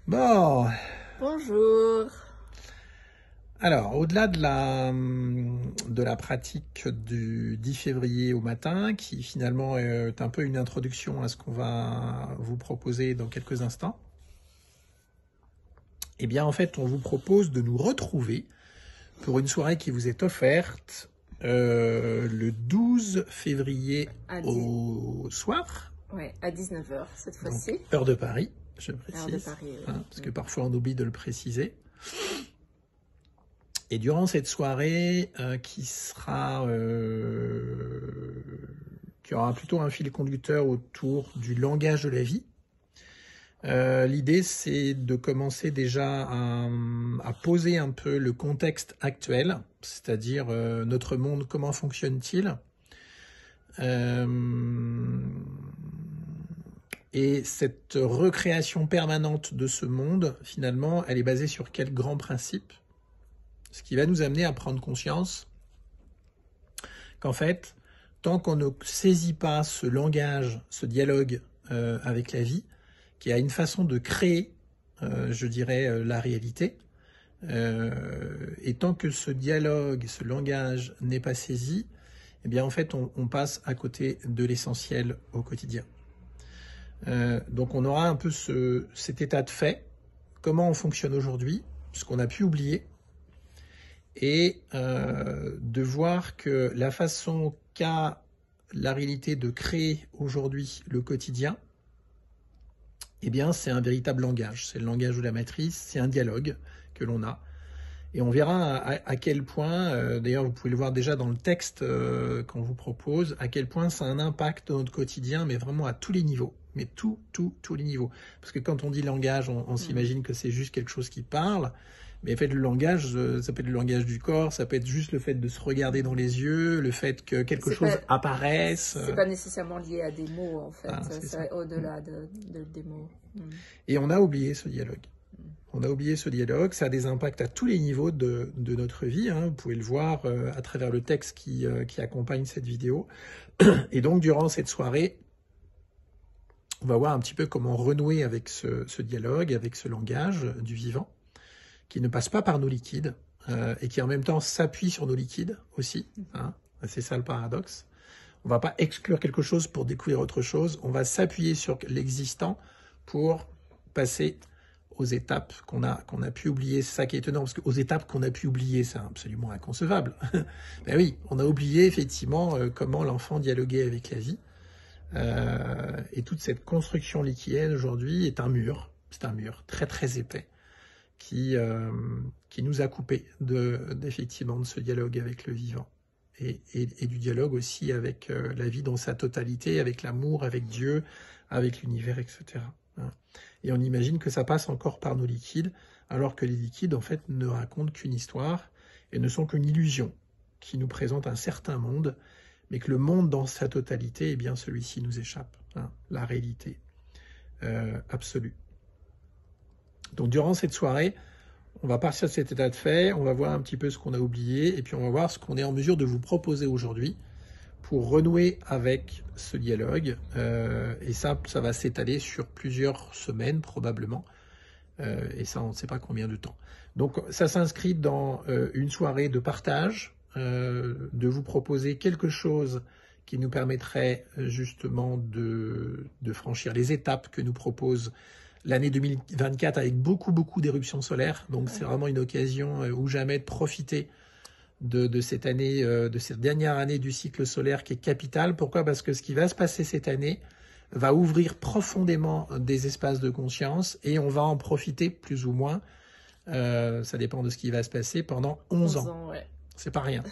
Bon, Bonjour. alors au-delà de la pratique du 10 février au matin, qui finalement est un peu une introduction à ce qu'on va vous proposer dans quelques instants, eh bien en fait on vous propose de nous retrouver pour une soirée qui vous est offerte le 12 février au soir. Ouais, à 19h cette Donc, fois-ci. heure de Paris, je Heure précise, de Paris, oui. parce que parfois on oublie de le préciser. Et durant cette soirée qui aura plutôt un fil conducteur autour du langage de la vie, l'idée c'est de commencer déjà à poser un peu le contexte actuel, c'est-à-dire notre monde, comment fonctionne-t-il, et cette recréation permanente de ce monde, finalement, elle est basée sur quels grands principes? Ce qui va nous amener à prendre conscience qu'en fait, tant qu'on ne saisit pas ce langage, ce dialogue avec la vie, qui a une façon de créer, je dirais, la réalité, et tant que ce dialogue, ce langage n'est pas saisi, eh bien en fait on passe à côté de l'essentiel au quotidien. Donc on aura un peu cet état de fait, comment on fonctionne aujourd'hui, ce qu'on a pu oublier, et de voir que la façon qu'a la réalité de créer aujourd'hui le quotidien, eh bien c'est un véritable langage, c'est le langage de la matrice, c'est un dialogue que l'on a. Et on verra à quel point, d'ailleurs vous pouvez le voir déjà dans le texte qu'on vous propose, à quel point ça a un impact dans notre quotidien, mais vraiment à tous les niveaux, mais tous les niveaux. Parce que quand on dit langage, on s'imagine que c'est juste quelque chose qui parle, mais en fait le langage, ça peut être le langage du corps, ça peut être juste le fait de se regarder dans les yeux, le fait que quelque chose apparaisse. C'est pas nécessairement lié à des mots en fait, c'est au-delà des mots. Et on a oublié ce dialogue. On a oublié ce dialogue, ça a des impacts à tous les niveaux de notre vie, hein. Vous pouvez le voir à travers le texte qui accompagne cette vidéo. Et donc durant cette soirée, on va voir un petit peu comment renouer avec ce dialogue, avec ce langage du vivant, qui ne passe pas par nos liquides, et qui en même temps s'appuie sur nos liquides aussi, hein. C'est ça le paradoxe. On ne va pas exclure quelque chose pour découvrir autre chose, on va s'appuyer sur l'existant pour passer aux étapes qu'on a pu oublier. C'est ça qui est étonnant, parce qu'aux étapes qu'on a pu oublier, c'est absolument inconcevable. Ben oui, on a oublié effectivement comment l'enfant dialoguait avec la vie. Et toute cette construction liquidienne aujourd'hui est un mur. C'est un mur très très épais qui nous a coupé effectivement de ce dialogue avec le vivant. Et du dialogue aussi avec la vie dans sa totalité, avec l'amour, avec Dieu, avec l'univers, etc. Et on imagine que ça passe encore par nos liquides, alors que les liquides, en fait, ne racontent qu'une histoire et ne sont qu'une illusion qui nous présente un certain monde, mais que le monde dans sa totalité, eh bien, celui-ci nous échappe, hein, la réalité absolue. Donc, durant cette soirée, on va partir de cet état de fait, on va voir un petit peu ce qu'on a oublié, et puis on va voir ce qu'on est en mesure de vous proposer aujourd'hui pour renouer avec ce dialogue, et ça va s'étaler sur plusieurs semaines probablement, et ça on ne sait pas combien de temps. Donc ça s'inscrit dans une soirée de partage, de vous proposer quelque chose qui nous permettrait justement de franchir les étapes que nous propose l'année 2024 avec beaucoup d'éruptions solaires. Donc c'est vraiment une occasion ou jamais de profiter de cette année, de cette dernière année du cycle solaire qui est capitale. Pourquoi? Parce que ce qui va se passer cette année va ouvrir profondément des espaces de conscience et on va en profiter plus ou moins, ça dépend de ce qui va se passer, pendant 11 ans. Ouais. C'est pas rien.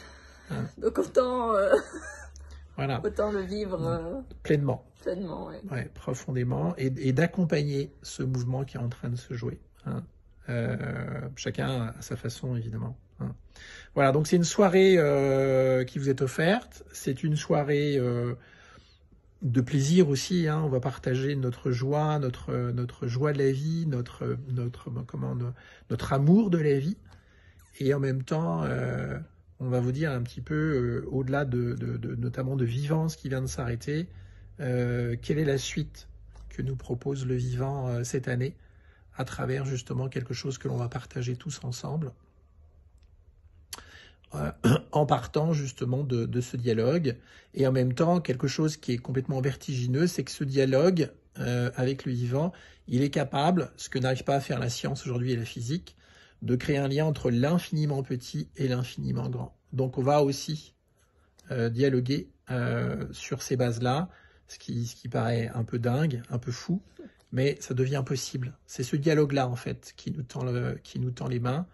Hein. Donc autant, voilà. Autant le vivre pleinement. Pleinement, ouais. Ouais, profondément, et d'accompagner ce mouvement qui est en train de se jouer. Hein. Chacun à sa façon, évidemment. Hein. Voilà, donc c'est une soirée qui vous est offerte. C'est une soirée de plaisir aussi. Hein. On va partager notre joie, notre joie de la vie, notre amour de la vie. Et en même temps, on va vous dire un petit peu, au-delà notamment de Vivance qui vient de s'arrêter, quelle est la suite que nous propose le vivant cette année, à travers justement quelque chose que l'on va partager tous ensemble, en partant justement de ce dialogue. Et en même temps, quelque chose qui est complètement vertigineux, c'est que ce dialogue avec le vivant, il est capable, ce que n'arrive pas à faire la science aujourd'hui et la physique, de créer un lien entre l'infiniment petit et l'infiniment grand. Donc on va aussi dialoguer sur ces bases-là, ce qui paraît un peu dingue, un peu fou, mais ça devient possible. C'est ce dialogue-là, en fait, qui nous tend les mains,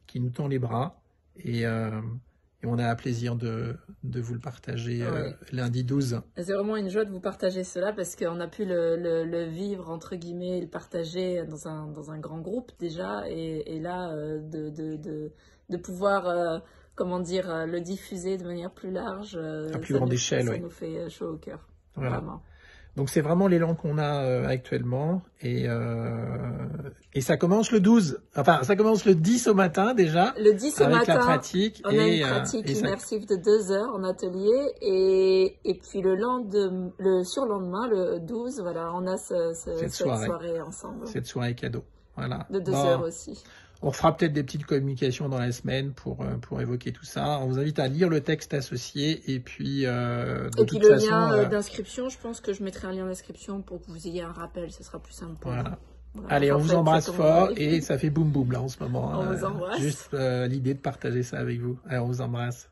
qui nous tend les bras, et on a un plaisir de vous le partager lundi 12. C'est vraiment une joie de vous partager cela, parce qu'on a pu le vivre, entre guillemets, le partager dans un grand groupe déjà, et là, de pouvoir... comment dire, le diffuser de manière plus large, à plus grande échelle, ça nous fait chaud au cœur. Voilà. Vraiment. Donc c'est vraiment l'élan qu'on a actuellement, et ça commence le 12, enfin ça commence le 10 au matin déjà, le 10 au avec matin, la pratique. on a une pratique immersive de 2 heures en atelier, et puis le surlendemain, le 12, voilà, on a cette soirée ensemble. Cette soirée cadeau, voilà. De 2 heures aussi. On fera peut-être des petites communications dans la semaine pour évoquer tout ça. On vous invite à lire le texte associé, et puis le lien d'inscription, je pense que je mettrai un lien d'inscription pour que vous ayez un rappel, ce sera plus simple pour voilà. vous. Voilà. Allez, on vous embrasse fort, et ça fait boum boum là en ce moment. On vous embrasse. Juste l'idée de partager ça avec vous. Allez, on vous embrasse.